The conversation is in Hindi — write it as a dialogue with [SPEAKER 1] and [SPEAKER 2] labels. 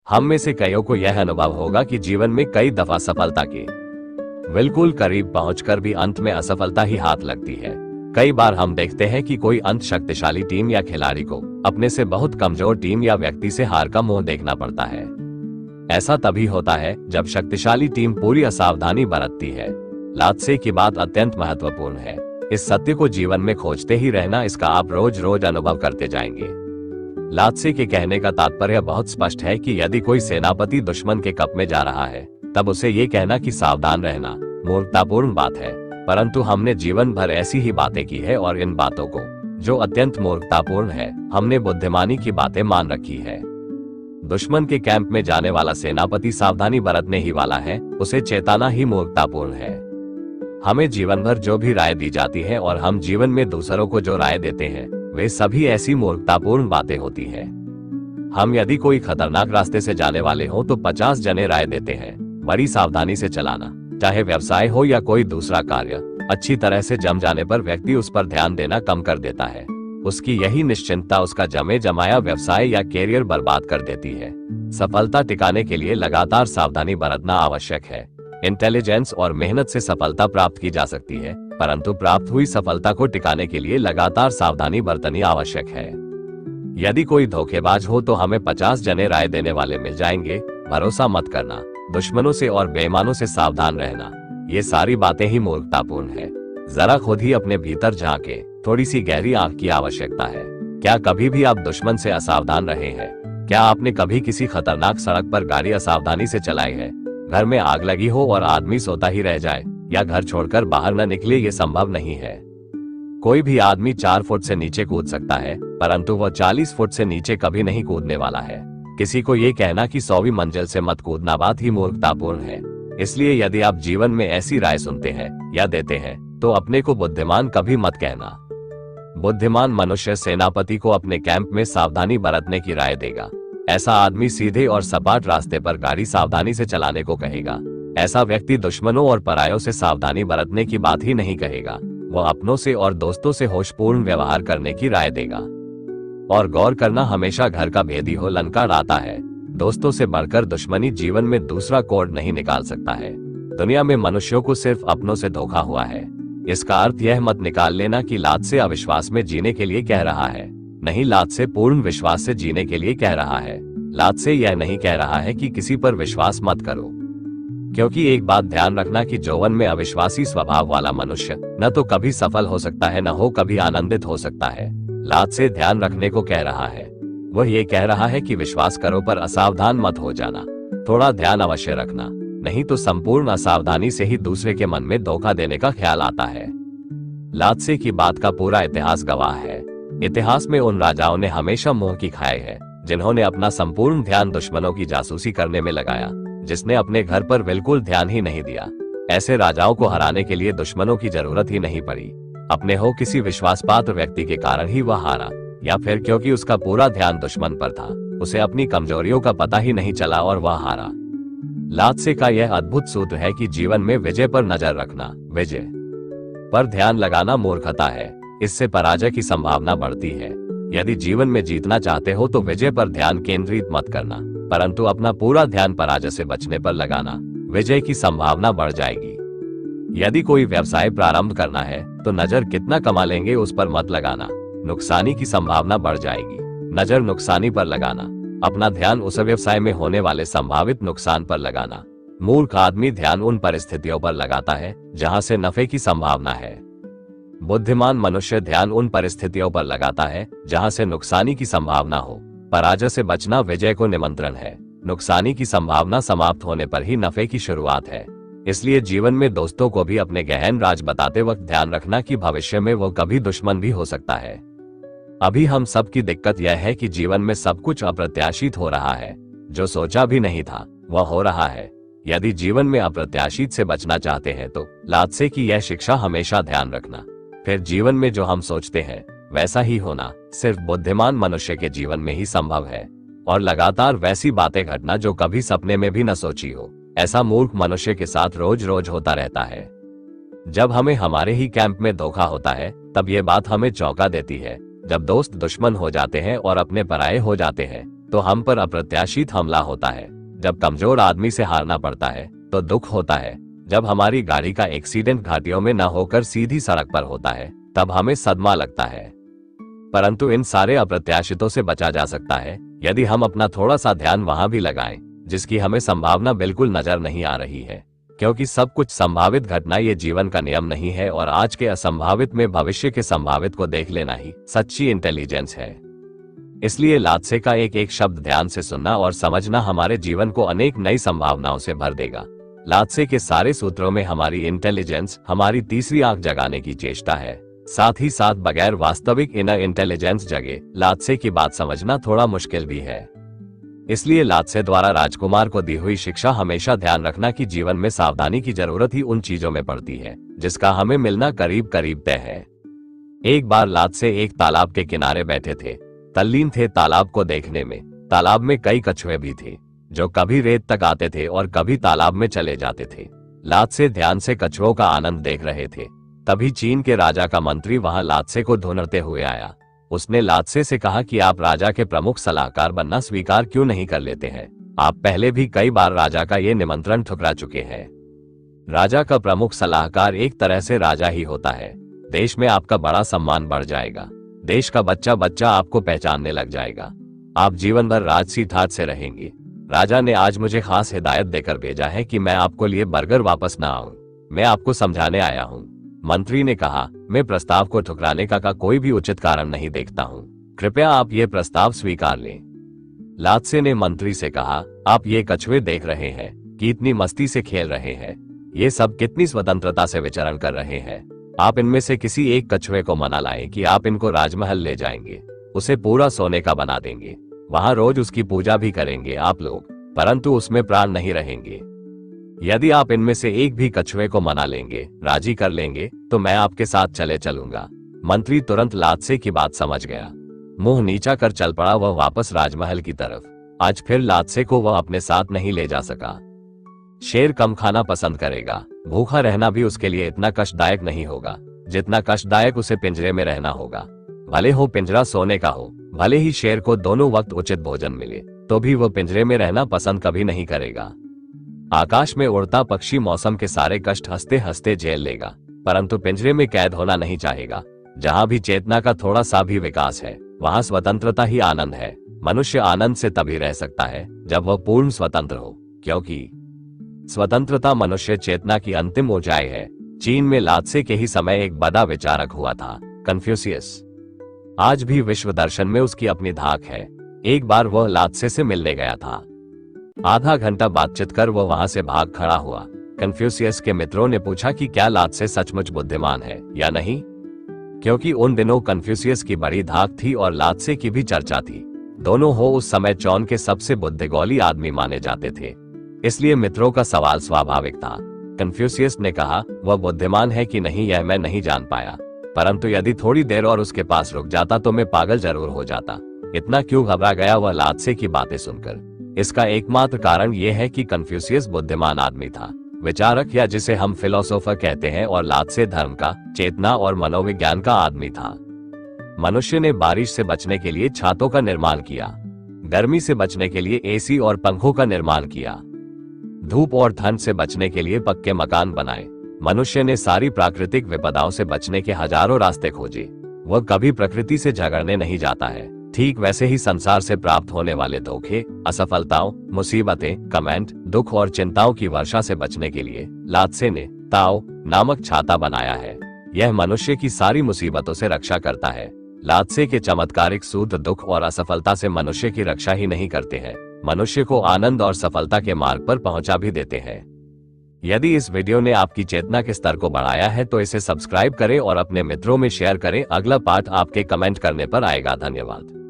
[SPEAKER 1] हम में से कईयों को यह अनुभव होगा कि जीवन में कई दफा सफलता के बिल्कुल करीब पहुंचकर भी अंत में असफलता ही हाथ लगती है। कई बार हम देखते हैं कि कोई अंत शक्तिशाली टीम या खिलाड़ी को अपने से बहुत कमजोर टीम या व्यक्ति से हार का मुंह देखना पड़ता है। ऐसा तभी होता है जब शक्तिशाली टीम पूरी असावधानी बरतती है। लात्से की बात अत्यंत महत्वपूर्ण है। इस सत्य को जीवन में खोजते ही रहना, इसका आप रोज रोज अनुभव करते जाएंगे। लात्से के कहने का तात्पर्य बहुत स्पष्ट है कि यदि कोई सेनापति दुश्मन के कप में जा रहा है तब उसे ये कहना कि सावधान रहना मूर्खतापूर्ण बात है। परंतु हमने जीवन भर ऐसी ही बातें की है और इन बातों को, जो अत्यंत मूर्खतापूर्ण है, हमने बुद्धिमानी की बातें मान रखी है। दुश्मन के कैंप में जाने वाला सेनापति सावधानी बरतने ही वाला है, उसे चेताना ही मूर्खतापूर्ण है। हमें जीवन भर जो भी राय दी जाती है और हम जीवन में दूसरों को जो राय देते हैं, वे सभी ऐसी मूर्खतापूर्ण बातें होती हैं। हम यदि कोई खतरनाक रास्ते से जाने वाले हो तो 50 जने राय देते हैं, बड़ी सावधानी से चलाना, चाहे व्यवसाय हो या कोई दूसरा कार्य। अच्छी तरह से जम जाने पर व्यक्ति उस पर ध्यान देना कम कर देता है। उसकी यही निश्चिंतता उसका जमे जमाया व्यवसाय या कैरियर बर्बाद कर देती है। सफलता टिकाने के लिए लगातार सावधानी बरतना आवश्यक है। इंटेलिजेंस और मेहनत से सफलता प्राप्त की जा सकती है, परंतु प्राप्त हुई सफलता को टिकाने के लिए लगातार सावधानी बरतनी आवश्यक है। यदि कोई धोखेबाज हो तो हमें 50 जने राय देने वाले मिल जाएंगे। भरोसा मत करना, दुश्मनों से और बेईमानों से सावधान रहना, ये सारी बातें ही मूर्खतापूर्ण है। जरा खुद ही अपने भीतर झांके, थोड़ी सी गहरी आंख की आवश्यकता है। क्या कभी भी आप दुश्मन से असावधान रहे हैं? क्या आपने कभी किसी खतरनाक सड़क पर गाड़ी असावधानी से चलाई है? घर में आग लगी हो और आदमी सोता ही रह जाए या घर छोड़कर बाहर न निकले, ये संभव नहीं है। कोई भी आदमी 4 फुट से नीचे कूद सकता है, परंतु वह 40 फुट से नीचे कभी नहीं कूदने वाला है। किसी को ये कहना कि 100वीं मंजिल से मत कूदना बात ही मूर्खतापूर्ण है। इसलिए यदि आप जीवन में ऐसी राय सुनते हैं या देते हैं तो अपने को बुद्धिमान कभी मत कहना। बुद्धिमान मनुष्य सेनापति को अपने कैंप में सावधानी बरतने की राय देगा। ऐसा आदमी सीधे और सपाट रास्ते पर गाड़ी सावधानी से चलाने को कहेगा। ऐसा व्यक्ति दुश्मनों और परायों से सावधानी बरतने की बात ही नहीं कहेगा। वह अपनों से और दोस्तों से होशपूर्ण व्यवहार करने की राय देगा। और गौर करना, हमेशा घर का भेदी हो लंका आता है। दोस्तों से बढ़कर दुश्मनी जीवन में दूसरा कोड नहीं निकाल सकता है। दुनिया में मनुष्यों को सिर्फ अपनों से धोखा हुआ है। इसका अर्थ यह मत निकाल लेना कि लात्से अविश्वास में जीने के लिए कह रहा है। नहीं, लात्से पूर्ण विश्वास से जीने के लिए कह रहा है। लात्से यह नहीं कह रहा है कि किसी पर विश्वास मत करो, क्योंकि एक बात ध्यान रखना कि यौवन में अविश्वासी स्वभाव वाला मनुष्य न तो कभी सफल हो सकता है, न हो कभी आनंदित हो सकता है। लात्से ध्यान रखने को कह रहा है। वह ये कह रहा है कि विश्वास करो पर असावधान मत हो जाना। थोड़ा ध्यान अवश्य रखना, नहीं तो संपूर्ण असावधानी से ही दूसरे के मन में धोखा देने का ख्याल आता है। लात्से की बात का पूरा इतिहास गवाह है। इतिहास में उन राजाओं ने हमेशा मुंह की खाई है जिन्होंने अपना संपूर्ण ध्यान दुश्मनों की जासूसी करने में लगाया, जिसने अपने घर पर बिल्कुल ध्यान ही नहीं दिया। ऐसे राजाओं को हराने के लिए दुश्मनों की जरूरत ही नहीं पड़ी। अपने हो किसी विश्वासपात्र व्यक्ति के कारण ही वह हारा, या फिर क्योंकि उसका पूरा ध्यान दुश्मन पर था, उसे अपनी कमजोरियों का पता ही नहीं चला और वह हारा। लात्से का यह अद्भुत सूत्र है कि जीवन में विजय पर नजर रखना, विजय पर ध्यान लगाना मूर्खता है। इससे पराजय की संभावना बढ़ती है। यदि जीवन में जीतना चाहते हो तो विजय पर ध्यान केंद्रित मत करना, परंतु अपना पूरा ध्यान पराजय से बचने पर लगाना। विजय की संभावना बढ़ जाएगी। यदि कोई व्यवसाय प्रारंभ करना है तो नजर कितना कमा लेंगे उस पर मत लगाना, नुकसानी की संभावना बढ़ जाएगी। नजर नुकसानी पर लगाना, अपना ध्यान उस व्यवसाय में होने वाले संभावित नुकसान पर लगाना। मूर्ख आदमी ध्यान उन परिस्थितियों पर लगाता है जहां से नफे की संभावना है। बुद्धिमान मनुष्य ध्यान उन परिस्थितियों पर लगाता है जहां से नुकसानी की संभावना हो। पराजय से बचना विजय को निमंत्रण है। नुकसानी की संभावना समाप्त होने पर ही नफे की शुरुआत है। इसलिए जीवन में दोस्तों को भी अपने गहन राज बताते वक्त ध्यान रखना कि भविष्य में वो कभी दुश्मन भी हो सकता है। अभी हम सब की दिक्कत यह है कि जीवन में सब कुछ अप्रत्याशित हो रहा है। जो सोचा भी नहीं था वह हो रहा है। यदि जीवन में अप्रत्याशित से बचना चाहते हैं तो लात्से की यह शिक्षा हमेशा ध्यान रखना। फिर जीवन में जो हम सोचते हैं वैसा ही होना सिर्फ बुद्धिमान मनुष्य के जीवन में ही संभव है, और लगातार वैसी बातें घटना जो कभी सपने में भी न सोची हो, ऐसा मूर्ख मनुष्य के साथ रोज रोज होता रहता है। जब हमें हमारे ही कैंप में धोखा होता है तब ये बात हमें चौंका देती है। जब दोस्त दुश्मन हो जाते हैं और अपने पराये हो जाते हैं तो हम पर अप्रत्याशित हमला होता है। जब कमजोर आदमी से हारना पड़ता है तो दुख होता है। जब हमारी गाड़ी का एक्सीडेंट घाटियों में न होकर सीधी सड़क पर होता है तब हमें सदमा लगता है। परंतु इन सारे अप्रत्याशितों से बचा जा सकता है यदि हम अपना थोड़ा सा ध्यान वहां भी लगाएं जिसकी हमें संभावना बिल्कुल नजर नहीं आ रही है, क्योंकि सब कुछ संभावित घटना ये जीवन का नियम नहीं है और आज के असंभावित में भविष्य के संभावित को देख लेना ही सच्ची इंटेलिजेंस है। इसलिए लात्से का एक एक शब्द ध्यान से सुनना और समझना हमारे जीवन को अनेक नई संभावनाओं से भर देगा। लात्से के सारे सूत्रों में हमारी इंटेलिजेंस, हमारी तीसरी आंख जगाने की चेष्टा है। साथ ही साथ बगैर वास्तविक इनर इंटेलिजेंस जगे लात्से की बात समझना थोड़ा मुश्किल भी है। इसलिए लात्से द्वारा राजकुमार को दी हुई शिक्षा हमेशा ध्यान रखना कि जीवन में सावधानी की जरूरत ही उन चीजों में पड़ती है जिसका हमें मिलना करीब करीब तय है। एक बार लात्से एक तालाब के किनारे बैठे थे, तल्लीन थे तालाब को देखने में। तालाब में कई कछुए भी थे जो कभी रेत तक आते थे और कभी तालाब में चले जाते थे। लात्से ध्यान से कछुओं का आनंद देख रहे थे। तभी चीन के राजा का मंत्री वहां लात्से को ढूंढते हुए आया। उसने लात्से से कहा कि आप राजा के प्रमुख सलाहकार बनना स्वीकार क्यों नहीं कर लेते हैं? आप पहले भी कई बार राजा का ये निमंत्रण ठुकरा चुके हैं। राजा का प्रमुख सलाहकार एक तरह से राजा ही होता है। देश में आपका बड़ा सम्मान बढ़ जाएगा। देश का बच्चा बच्चा आपको पहचानने लग जाएगा। आप जीवन भर राजसी ठाट से रहेंगे। राजा ने आज मुझे खास हिदायत देकर भेजा है कि मैं आपको लिए बर्गर वापस ना आऊं। मैं आपको समझाने आया हूं। मंत्री ने कहा, मैं प्रस्ताव को ठुकराने का कोई भी उचित कारण नहीं देखता हूं। कृपया आप ये प्रस्ताव स्वीकार लें। लात्से ने मंत्री से कहा, आप ये कछुए देख रहे हैं कि इतनी मस्ती से खेल रहे हैं। ये सब कितनी स्वतंत्रता से विचरण कर रहे हैं। आप इनमें से किसी एक कछुए को मना लाएं कि आप इनको राजमहल ले जाएंगे, उसे पूरा सोने का बना देंगे, वहां रोज उसकी पूजा भी करेंगे आप लोग, परंतु उसमें प्राण नहीं रहेंगे। यदि आप इनमें से एक भी कछुए को मना लेंगे, राजी कर लेंगे, तो मैं आपके साथ चले चलूंगा। मंत्री तुरंत लात्से की बात समझ गया। मुंह नीचा कर चल पड़ा वह वापस राजमहल की तरफ। आज फिर लात्से को वह अपने साथ नहीं ले जा सका। शेर कम खाना पसंद करेगा। भूखा रहना भी उसके लिए इतना कष्टदायक नहीं होगा जितना कष्टदायक उसे पिंजरे में रहना होगा। भले हो पिंजरा सोने का हो, भले ही शेर को दोनों वक्त उचित भोजन मिले, तो भी वह पिंजरे में रहना पसंद कभी नहीं करेगा। आकाश में उड़ता पक्षी मौसम के सारे कष्ट हंसते हंसते झेल लेगा, परंतु पिंजरे में कैद होना नहीं चाहेगा। जहां भी चेतना का थोड़ा सा भी विकास है, वहां स्वतंत्रता ही आनंद है। मनुष्य आनंद से तभी रह सकता है जब वह पूर्ण स्वतंत्र हो, क्योंकि स्वतंत्रता मनुष्य चेतना की अंतिम ऊंचाई है। चीन में लात्से के ही समय एक बड़ा विचारक हुआ था, कन्फ्यूशियस। आज भी विश्व दर्शन में उसकी अपनी धाक है। एक बार वह लात्से से मिलने गया था। आधा घंटा बातचीत कर वह वहां से भाग खड़ा हुआ। कन्फ्यूशियस के मित्रों ने पूछा कि क्या लात्से सचमुच बुद्धिमान है या नहीं, क्योंकि उन दिनों कन्फ्यूशियस की बड़ी धाक थी और लात्से की भी चर्चा थी। दोनों हो उस समय चौन के सबसे बुद्धिगौली आदमी माने जाते थे, इसलिए मित्रों का सवाल स्वाभाविक था। कन्फ्यूशियस ने कहा, वह बुद्धिमान है कि नहीं यह मैं नहीं जान पाया, परंतु यदि थोड़ी देर और उसके पास रुक जाता तो मैं पागल जरूर हो जाता। इतना क्यों घबरा गया वह लात्से की बातें सुनकर? इसका एकमात्र कारण यह है कि कन्फ्यूशियस बुद्धिमान आदमी था, विचारक या जिसे हम फिलोसोफर कहते हैं, और लात्से धर्म का, चेतना और मनोविज्ञान का आदमी था। मनुष्य ने बारिश से बचने के लिए छातों का निर्माण किया, गर्मी से बचने के लिए एसी और पंखों का निर्माण किया, धूप और ठंड से बचने के लिए पक्के मकान बनाए। मनुष्य ने सारी प्राकृतिक विपदाओं से बचने के हजारों रास्ते खोजे। वह कभी प्रकृति से झगड़ने नहीं जाता है। ठीक वैसे ही संसार से प्राप्त होने वाले धोखे, असफलताओं, मुसीबतें, कमेंट, दुख और चिंताओं की वर्षा से बचने के लिए लात्से ने ताओ नामक छाता बनाया है। यह मनुष्य की सारी मुसीबतों से रक्षा करता है। लात्से के चमत्कारिक सूत्र दुख और असफलता से मनुष्य की रक्षा ही नहीं करते हैं, मनुष्य को आनंद और सफलता के मार्ग पर पहुंचा भी देते हैं। यदि इस वीडियो ने आपकी चेतना के स्तर को बढ़ाया है तो इसे सब्सक्राइब करें और अपने मित्रों में शेयर करें। अगला पार्ट आपके कमेंट करने पर आएगा। धन्यवाद।